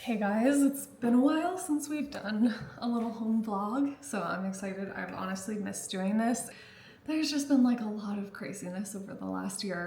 Hey guys, it's been a while since we've done a little home vlog, so I'm excited. I've honestly missed doing this. There's just been like a lot of craziness over the last year.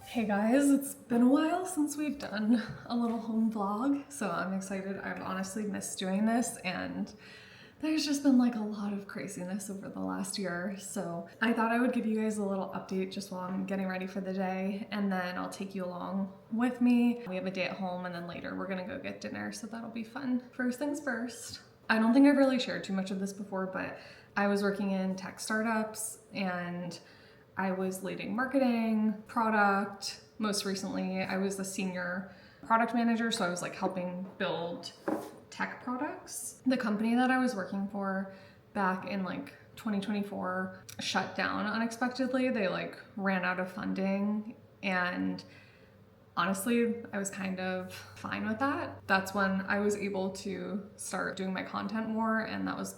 Hey guys, it's been a while since we've done a little home vlog, so I'm excited. I've honestly missed doing this, and there's just been like a lot of craziness over the last year, so I thought I would give you guys a little update just while I'm getting ready for the day, and then I'll take you along with me. We have a day at home, and then later we're gonna go get dinner, so that'll be fun. First things first, I don't think I've really shared too much of this before, but I was working in tech startups, and I was leading marketing, product. Most recently, I was the senior product manager, so I was like helping build tech products. The company that I was working for back in like 2024 shut down unexpectedly. They like ran out of funding, and honestly, I was kind of fine with that. That's when I was able to start doing my content more, and that was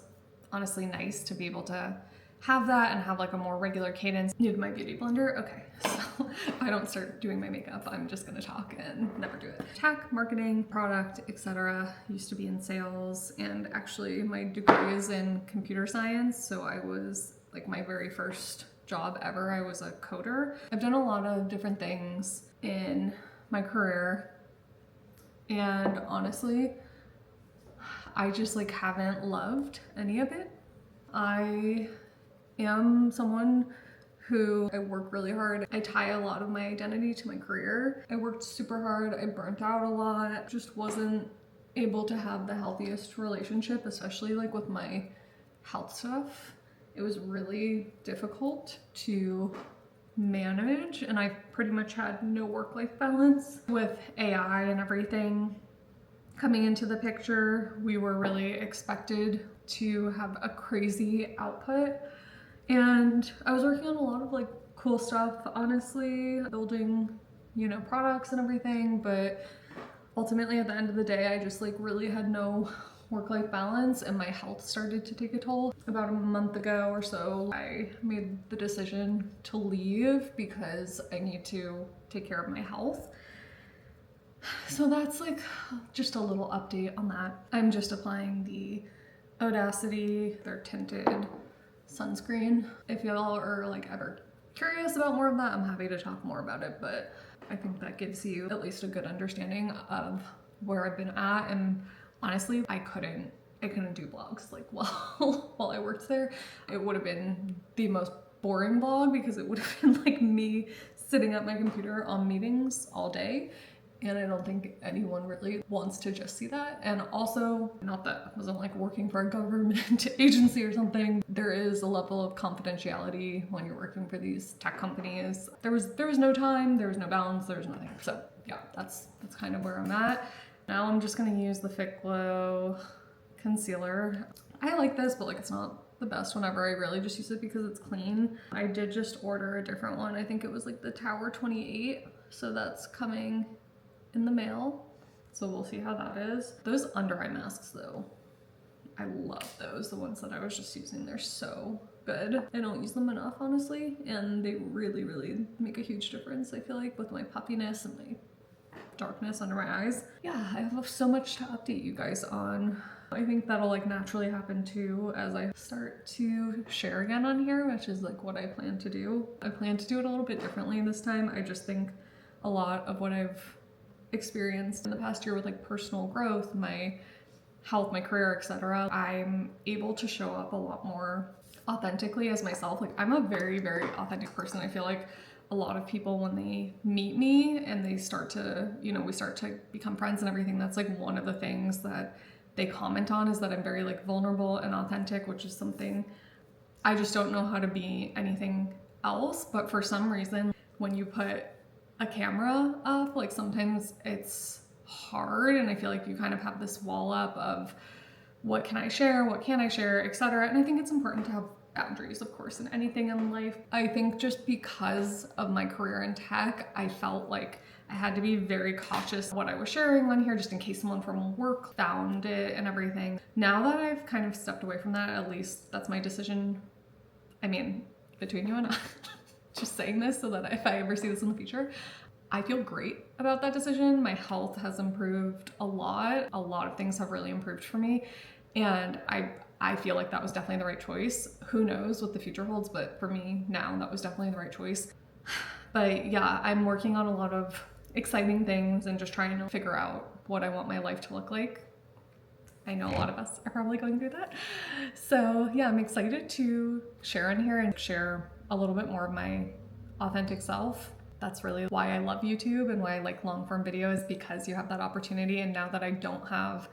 honestly nice to be able to have that and have like a more regular cadence. Need my beauty blender? Okay, so I don't start doing my makeup, I'm just gonna talk and never do it. Tech, marketing, product, etc. Used to be in sales, and actually my degree is in computer science, so I was like my very first job ever, I was a coder. I've done a lot of different things in my career, and honestly, I just like haven't loved any of it. I am someone who I work really hard. I tie a lot of my identity to my career. I worked super hard, I burnt out a lot, just wasn't able to have the healthiest relationship, especially like with my health stuff. It was really difficult to manage, and I pretty much had no work-life balance. With AI and everything coming into the picture, we were really expected to have a crazy output. And I was working on a lot of like cool stuff, honestly, building, products and everything, but ultimately at the end of the day, I just like really had no work-life balance, and my health started to take a toll. About a month ago or so, I made the decision to leave because I need to take care of my health. So that's like just a little update on that. I'm just applying the Audacity, their tinted sunscreen. If y'all are like ever curious about more of that, I'm happy to talk more about it, but I think that gives you at least a good understanding of where I've been at. And honestly, I couldn't do vlogs like while I worked there. It would have been the most boring vlog because it would have been like me sitting at my computer on meetings all day, And I don't think anyone really wants to just see that. And also, not that I wasn't like working for a government agency or something, there is a level of confidentiality when you're working for these tech companies. There was no time, there was no balance, there was nothing. So yeah, that's kind of where I'm at. Now I'm just gonna use the Fit Glow concealer. I like this, but like it's not the best whenever I really just use it because it's clean. I did just order a different one. I think it was like the Tower 28. So that's coming in the mail. So we'll see how that is. Those under eye masks though, I love those. The ones that I was just using, they're so good. I don't use them enough, honestly. And they really, really make a huge difference, I feel like, with my puffiness and my darkness under my eyes. Yeah, I have so much to update you guys on. I think that'll like naturally happen too as I start to share again on here, which is like what I plan to do. I plan to do it a little bit differently this time. I just think a lot of what I've experienced in the past year with like personal growth, my health, my career, etc., I'm able to show up a lot more authentically as myself. Like I'm a very, very authentic person. I feel like a lot of people when they meet me and they start to, you know, we start to become friends and everything, that's like one of the things that they comment on is that I'm very like vulnerable and authentic, which is something I just don't know how to be anything else. But for some reason, when you put a camera up, like sometimes it's hard and I feel like you kind of have this wall up of what can I share, what can't I share, etc. And I think it's important to have boundaries, of course, in anything in life. I think just because of my career in tech, I felt like I had to be very cautious what I was sharing on here just in case someone from work found it and everything. Now that I've kind of stepped away from that, at least that's my decision. I mean, between you and I, just saying this so that if I ever see this in the future, I feel great about that decision. My health has improved a lot. A lot of things have really improved for me. And I feel like that was definitely the right choice. Who knows what the future holds, but for me now, that was definitely the right choice. But yeah, I'm working on a lot of exciting things and just trying to figure out what I want my life to look like. I know a lot of us are probably going through that. So yeah, I'm excited to share in here and share a little bit more of my authentic self. That's really why I love YouTube and why I like long form videos, because you have that opportunity. And now that I don't have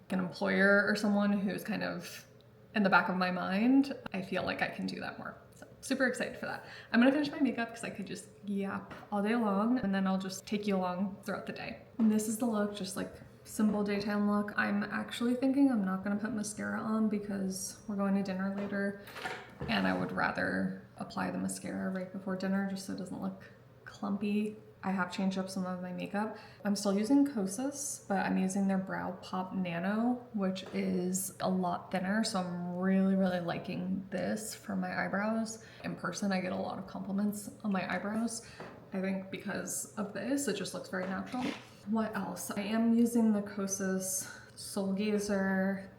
an employer or someone who's kind of in the back of my mind, I feel like I can do that more. So super excited for that. I'm gonna finish my makeup because I could just yap all day long and then I'll just take you along throughout the day. And this is the look, just like simple daytime look. I'm actually thinking I'm not gonna put mascara on because we're going to dinner later and I would rather apply the mascara right before dinner just so it doesn't look clumpy. I have changed up some of my makeup. I'm still using Kosas, but I'm using their Brow Pop Nano, which is a lot thinner. So I'm really, really liking this for my eyebrows. In person, I get a lot of compliments on my eyebrows. I think because of this, it just looks very natural. What else? I am using the Kosas Soul Gazer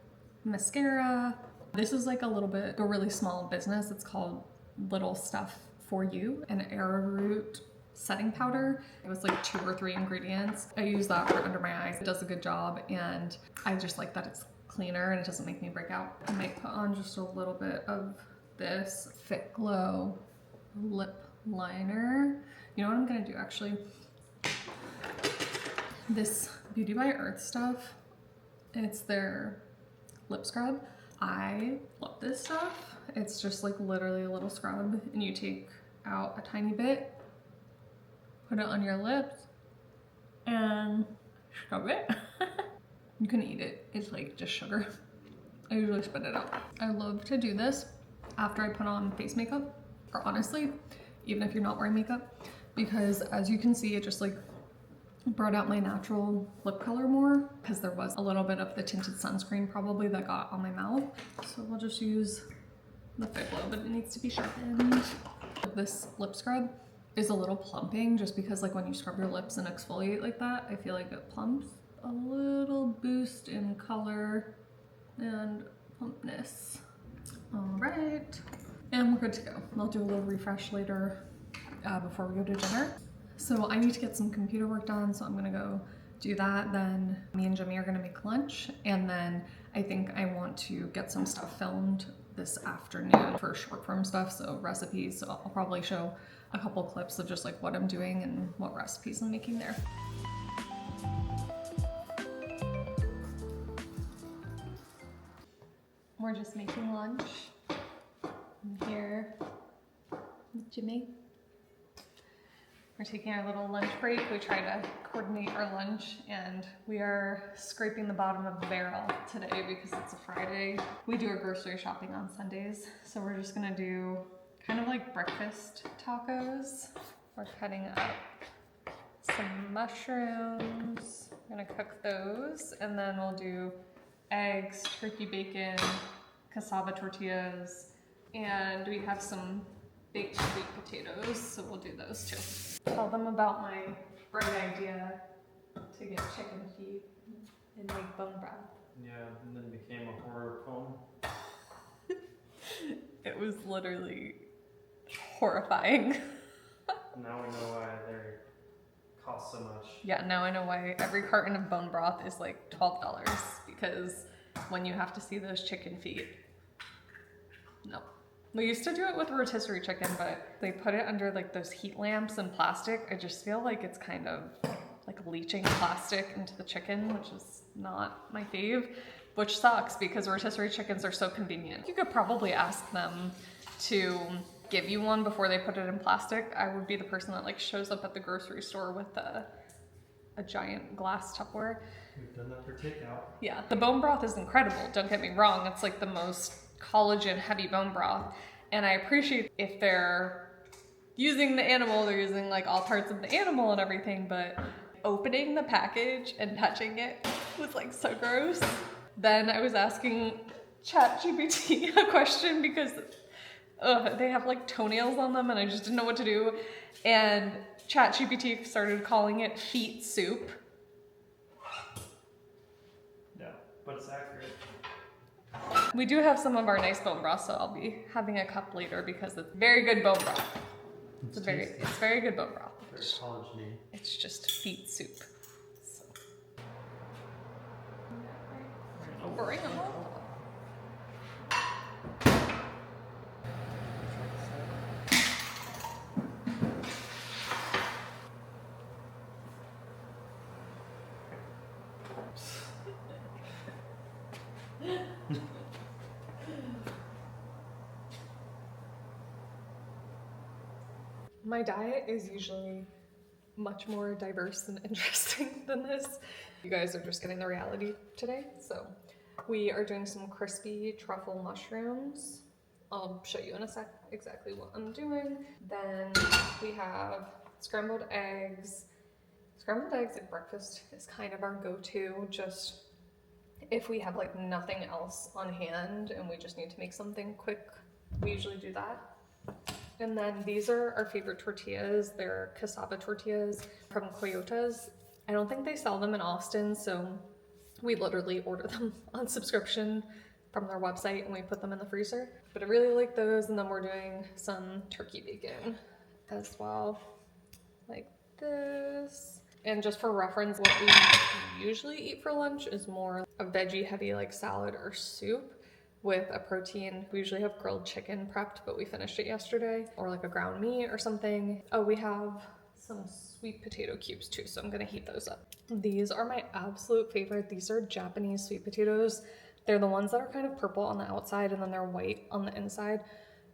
mascara. This is like a really small business. It's called Little Stuff For You, an arrowroot setting powder. It was like 2 or 3 ingredients. I use that for under my eyes. It does a good job and I just like that it's cleaner and it doesn't make me break out. I might put on just a little bit of this Fit Glow lip liner. You know what I'm gonna do actually? This Beauty by Earth stuff, it's their lip scrub. I love this stuff. It's just like literally a little scrub and you take out a tiny bit, put it on your lips and scrub it. You can eat it. It's like just sugar. I usually spit it out. I love to do this after I put on face makeup, or honestly, even if you're not wearing makeup, because as you can see, it just like brought out my natural lip color more because there was a little bit of the tinted sunscreen probably that got on my mouth. So we'll just use the Fit Glow, but it needs to be sharpened. This lip scrub is a little plumping just because like when you scrub your lips and exfoliate like that, I feel like it plumps. A little boost in color and plumpness. All right, and we're good to go. I'll do a little refresh later before we go to dinner. So I need to get some computer work done, so I'm gonna go do that. Then me and Jimmy are gonna make lunch, and then I think I want to get some stuff filmed this afternoon for short form stuff, so recipes. So I'll probably show a couple clips of just like what I'm doing and what recipes I'm making there. we're just making lunch. I'm here with Jimmy. We're taking our little lunch break. We try to coordinate our lunch, and we are scraping the bottom of the barrel today because it's a Friday. We do our grocery shopping on Sundays, so we're just gonna do kind of like breakfast tacos. We're cutting up some mushrooms. We're gonna cook those, and then we'll do eggs, turkey bacon, cassava tortillas, and we have some baked sweet potatoes, so we'll do those too. Tell them about my bright idea to get chicken feet and make bone broth. Yeah, and then became a horror film. It was literally horrifying. Now we know why they cost so much. Yeah, now I know why every carton of bone broth is like $12, because when you have to see those chicken feet, no. We used to do it with rotisserie chicken, but they put it under like those heat lamps and plastic. I just feel like it's kind of like leaching plastic into the chicken, which is not my fave, which sucks because rotisserie chickens are so convenient. You could probably ask them to give you one before they put it in plastic. I would be the person that like shows up at the grocery store with a giant glass Tupperware. We've done that for takeout. Yeah, the bone broth is incredible, don't get me wrong. It's like the most collagen heavy bone broth, and I appreciate if they're using the animal, they're using like all parts of the animal and everything, but opening the package and touching it was like so gross. Then I was asking ChatGPT a question because they have like toenails on them and I just didn't know what to do, and ChatGPT started calling it feet soup. Yeah, but it's accurate. We do have some of our nice bone broth, so I'll be having a cup later because it's very good bone broth. It's very good bone broth. Very collagen-y. It's just feet soup. So. Bring them on. My diet is usually much more diverse and interesting than this. You guys are just getting the reality today. So we are doing some crispy truffle mushrooms. I'll show you in a sec exactly what I'm doing. Then we have scrambled eggs. Scrambled eggs at breakfast is kind of our go-to, just if we have like nothing else on hand and we just need to make something quick, we usually do that. And then these are our favorite tortillas. They're cassava tortillas from Coyotas. I don't think they sell them in Austin, so we literally order them on subscription from their website and we put them in the freezer. But I really like those, and then we're doing some turkey bacon as well, like this. And just for reference, what we usually eat for lunch is more a veggie heavy like salad or soup with a protein. We usually have grilled chicken prepped, but we finished it yesterday, or like a ground meat or something. Oh, we have some sweet potato cubes too, so I'm gonna heat those up. These are my absolute favorite. These are Japanese sweet potatoes. They're the ones that are kind of purple on the outside and then they're white on the inside.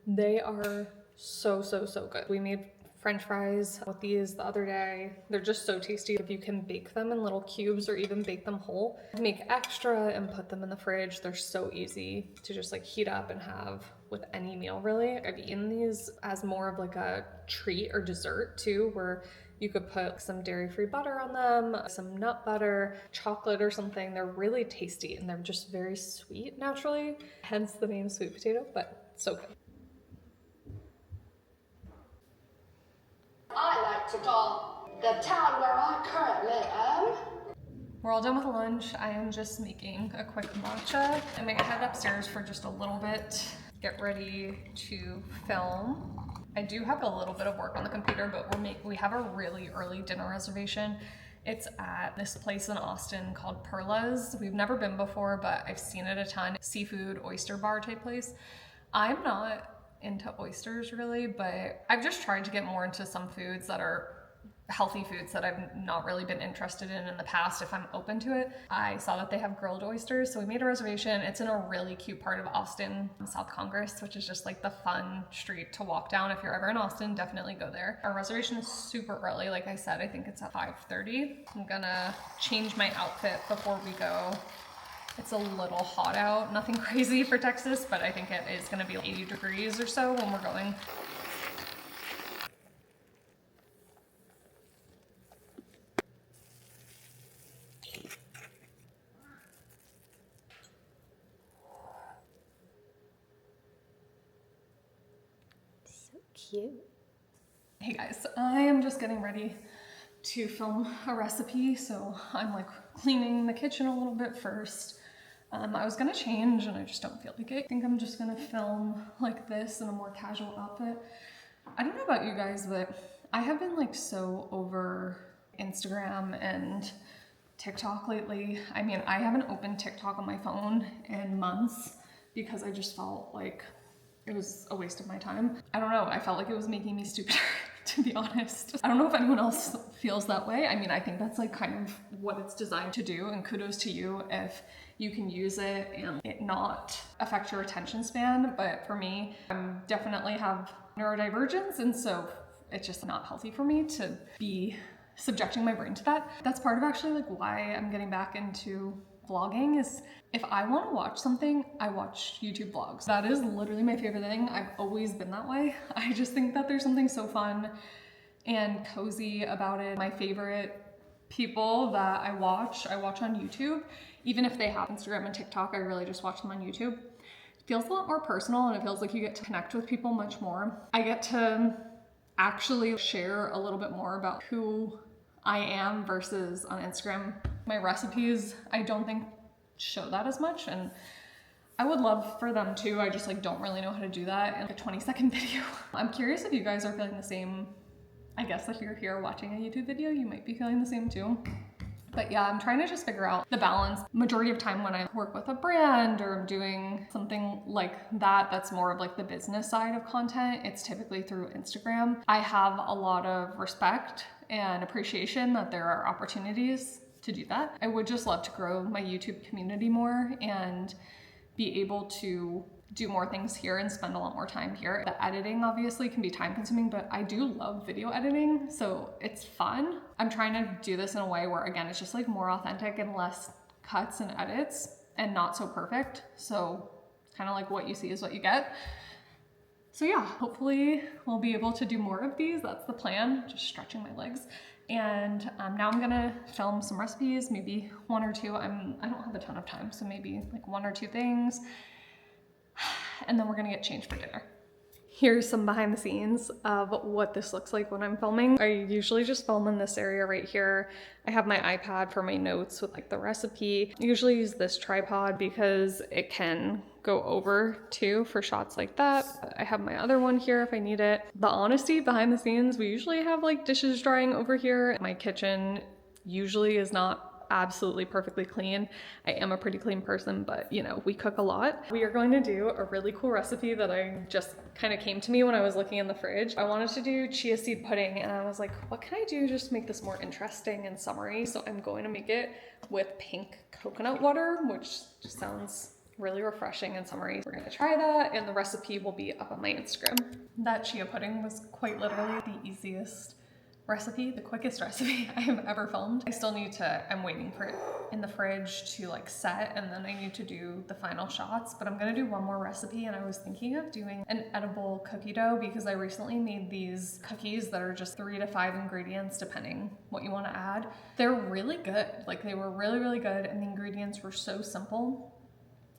They are so, so, so good. We made French fries with these the other day. They're just so tasty. If you can bake them in little cubes or even bake them whole, make extra and put them in the fridge. They're so easy to just like heat up and have with any meal really. I've eaten these as more of like a treat or dessert too, where you could put some dairy-free butter on them, some nut butter, chocolate or something. They're really tasty and they're just very sweet naturally, hence the name sweet potato, but so good. I like to call the town where I currently am. We're all done with lunch. I am just making a quick matcha. I might head upstairs for just a little bit, get ready to film. I do have a little bit of work on the computer, but we have a really early dinner reservation. It's at this place in Austin called Perla's. We've never been before, but I've seen it a ton. Seafood, oyster bar type place. I'm not into oysters really, but I've just tried to get more into some foods that are healthy foods that I've not really been interested in the past if I'm open to it. I saw that they have grilled oysters, so we made a reservation. It's in a really cute part of Austin, South Congress, which is just like the fun street to walk down. If you're ever in Austin, definitely go there. Our reservation is super early. Like I said, I think it's at 5:30. I'm gonna change my outfit before we go. It's a little hot out, nothing crazy for Texas, but I think it is gonna be 80 degrees or so when we're going. Cute. Hey guys, I am just getting ready to film a recipe, so I'm like cleaning the kitchen a little bit first. I was gonna change and I just don't feel like it. I think I'm just gonna film like this in a more casual outfit. I don't know about you guys, but I have been like so over Instagram and TikTok lately. I mean, I haven't opened TikTok on my phone in months because I just felt like it was a waste of my time. I don't know, I felt like it was making me stupider, to be honest. I don't know if anyone else feels that way. I mean, I think that's like kind of what it's designed to do, and kudos to you if you can use it and it not affect your attention span. But for me, I definitely have neurodivergence, and so it's just not healthy for me to be subjecting my brain to that. That's part of actually like why I'm getting back into vlogging. Is if I want to watch something, I watch YouTube vlogs. That is literally my favorite thing. I've always been that way. I just think that there's something so fun and cozy about it. My favorite people that I watch on YouTube. Even if they have Instagram and TikTok, I really just watch them on YouTube. It feels a lot more personal, and it feels like you get to connect with people much more. I get to actually share a little bit more about who I am versus on Instagram. My recipes, I don't think show that as much, and I would love for them to. I just like don't really know how to do that in like a 20-second video. I'm curious if you guys are feeling the same. I guess if you're here watching a YouTube video, you might be feeling the same too. But yeah, I'm trying to just figure out the balance. Majority of time when I work with a brand or I'm doing something like that, that's more of like the business side of content, it's typically through Instagram. I have a lot of respect and appreciation that there are opportunities to do that. I would just love to grow my YouTube community more and be able to do more things here and spend a lot more time here. The editing obviously can be time consuming, but I do love video editing, so it's fun. I'm trying to do this in a way where, again, it's just like more authentic and less cuts and edits and not so perfect. So it's kind of like what you see is what you get. So yeah, hopefully we'll be able to do more of these. That's the plan, just stretching my legs. And now I'm gonna film some recipes, maybe one or two. I don't have a ton of time, so maybe like one or two things. And then we're gonna get changed for dinner. Here's some behind the scenes of what this looks like when I'm filming. I usually just film in this area right here. I have my iPad for my notes with like the recipe. I usually use this tripod because it can go over too for shots like that. I have my other one here if I need it. The honesty behind the scenes, we usually have like dishes drying over here. My kitchen usually is not absolutely perfectly clean. I am a pretty clean person, but you know, we cook a lot. We are going to do a really cool recipe that I just kind of came to me when I was looking in the fridge. I wanted to do chia seed pudding, and I was like, what can I do just to make this more interesting and summery? So I'm going to make it with pink coconut water, which just sounds really refreshing and summery. We're gonna try that, and the recipe will be up on my Instagram. That chia pudding was quite literally the easiest recipe, the quickest recipe I have ever filmed. I still need to, I'm waiting for it in the fridge to like set, and then I need to do the final shots, but I'm gonna do one more recipe, and I was thinking of doing an edible cookie dough because I recently made these cookies that are just 3 to 5 ingredients depending what you want to add. They're really good. Like they were really, really good, and the ingredients were so simple.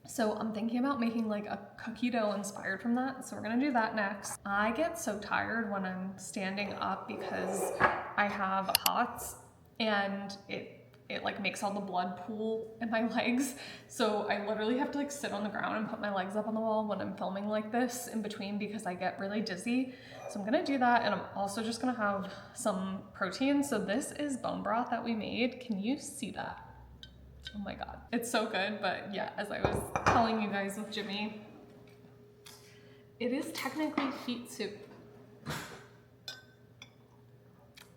So I'm thinking about making like a cookie dough inspired from that. So we're gonna do that next. I get so tired when I'm standing up because I have POTS and it like makes all the blood pool in my legs. So I literally have to like sit on the ground and put my legs up on the wall when I'm filming like this in between because I get really dizzy. So I'm gonna do that, and I'm also just gonna have some protein. So this is bone broth that we made. Can you see that? Oh my God, it's so good. But yeah, as I was telling you guys with Jimmy, it is technically feet soup.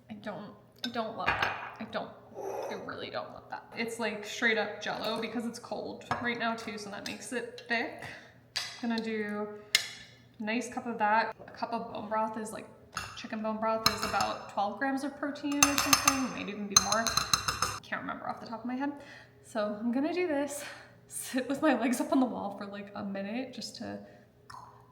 I don't love that. I really don't love that. It's like straight up Jello because it's cold right now too, so that makes it thick. I'm gonna do a nice cup of that. A cup of bone broth is like, chicken bone broth is about 12 grams of protein or something, maybe even be more. Can't remember off the top of my head. So I'm gonna do this, sit with my legs up on the wall for like a minute just to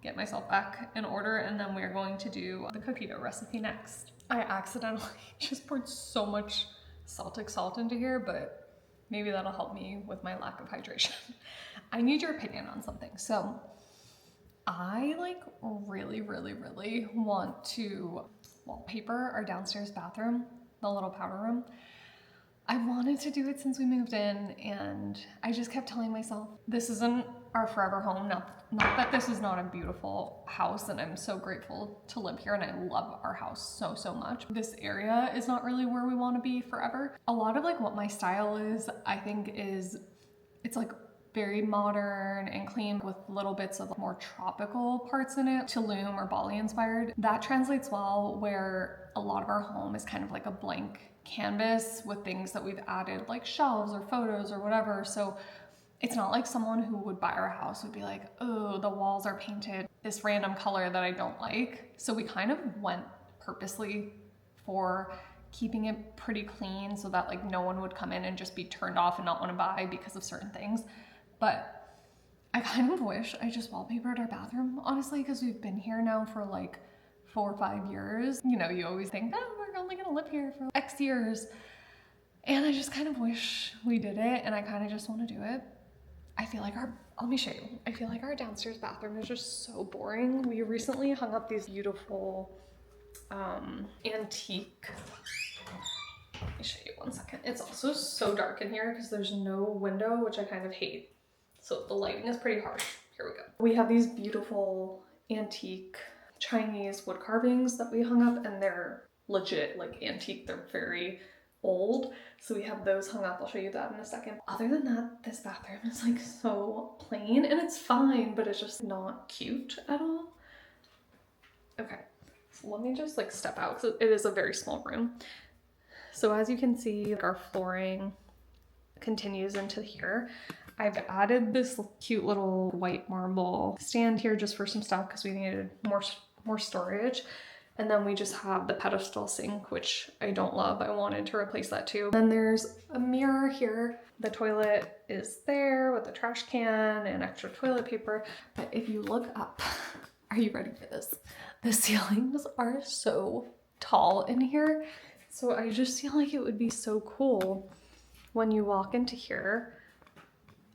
get myself back in order, and then we're going to do the cookie dough recipe next. I accidentally just poured so much Celtic salt into here, but maybe that'll help me with my lack of hydration. I need your opinion on something. So I like really want to wallpaper our downstairs bathroom, the little powder room. I wanted to do it since we moved in, and I just kept telling myself, this isn't our forever home. Not that this is not a beautiful house, and I'm so grateful to live here, and I love our house so much. This area is not really where we want to be forever. A lot of like what my style is, I think it's like very modern and clean with little bits of more tropical parts in it, Tulum or Bali inspired. That translates well where a lot of our home is kind of like a blank canvas with things that we've added like shelves or photos or whatever. So it's not like someone who would buy our house would be like, oh, the walls are painted this random color that I don't like. So we kind of went purposely for keeping it pretty clean so that like no one would come in and just be turned off and not want to buy because of certain things. But I kind of wish I just wallpapered our bathroom, honestly, because we've been here now for like 4 or 5 years. You know, you always think, oh, we're only gonna live here for X years. And I just kind of wish we did it, and I kind of just want to do it. I feel like let me show you. I feel like our downstairs bathroom is just so boring. We recently hung up these beautiful antique. Let me show you 1 second. It's also so dark in here because there's no window, which I kind of hate. So the lighting is pretty harsh. Here we go. We have these beautiful antique Chinese wood carvings that we hung up, and they're legit like antique. They're very old. So we have those hung up. I'll show you that in a second. Other than that, this bathroom is like so plain, and it's fine, but it's just not cute at all. Okay, so let me just like step out because it is a very small room. So as you can see, our flooring continues into here. I've added this cute little white marble stand here just for some stuff because we needed more storage. And then we just have the pedestal sink, which I don't love. I wanted to replace that too. Then there's a mirror here. The toilet is there with a trash can and extra toilet paper. But if you look up, are you ready for this? The ceilings are so tall in here. So I just feel like it would be so cool when you walk into here.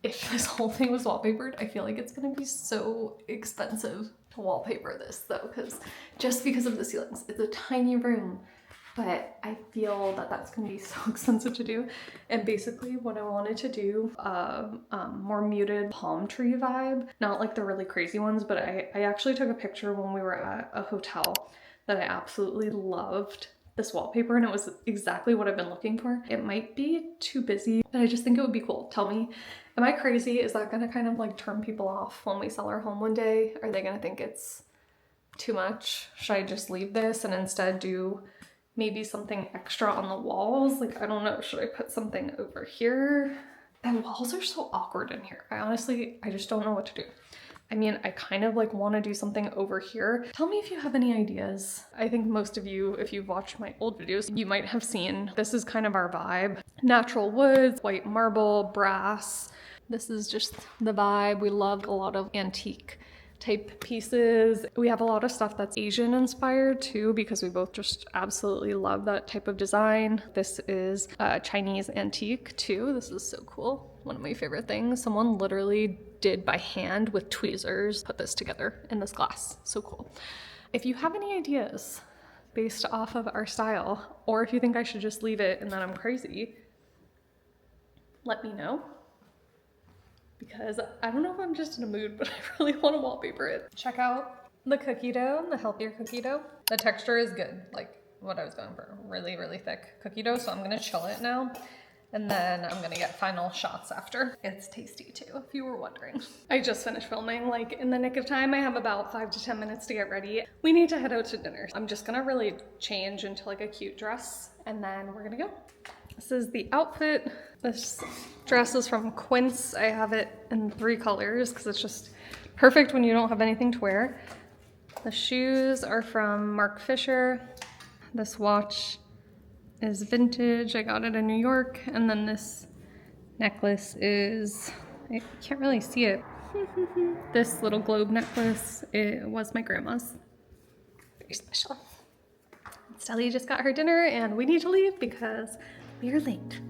If this whole thing was wallpapered, I feel like it's gonna be so expensive to wallpaper this though, just because of the ceilings. It's a tiny room, but I feel that that's gonna be so expensive to do. And basically what I wanted to do, more muted palm tree vibe, not like the really crazy ones, but I actually took a picture when we were at a hotel that I absolutely loved this wallpaper, and it was exactly what I've been looking for. It might be too busy, but I just think it would be cool. Tell me, am I crazy? Is that gonna kind of like turn people off when we sell our home one day? Are they gonna think it's too much? Should I just leave this and instead do maybe something extra on the walls? Like, I don't know, should I put something over here? The walls are so awkward in here. I just don't know what to do. I mean, I kind of like want to do something over here. Tell me if you have any ideas. I think most of you, if you've watched my old videos, you might have seen this is kind of our vibe. Natural woods, white marble, brass. This is just the vibe. We love a lot of antique type pieces. We have a lot of stuff that's Asian inspired too, because we both just absolutely love that type of design. This is Chinese antique too. This is so cool. One of my favorite things. Someone literally did by hand with tweezers put this together in this glass. So cool. If you have any ideas based off of our style, or if you think I should just leave it and that I'm crazy, let me know. Because I don't know if I'm just in a mood, but I really want to wallpaper it. Check out the cookie dough, the healthier cookie dough. The texture is good, like what I was going for. Really thick cookie dough, so I'm gonna chill it now. And then I'm gonna get final shots after. It's tasty too, if you were wondering. I just finished filming, like in the nick of time. I have about 5 to 10 minutes to get ready. We need to head out to dinner. I'm just gonna really change into like a cute dress and then we're gonna go. This is the outfit. This dress is from Quince. I have it in 3 colors because it's just perfect when you don't have anything to wear. The shoes are from Mark Fisher. This watch is vintage. I got it in New York. And then this necklace is, I can't really see it. This little globe necklace, it was my grandma's. Very special. Stella just got her dinner and we need to leave because we are late.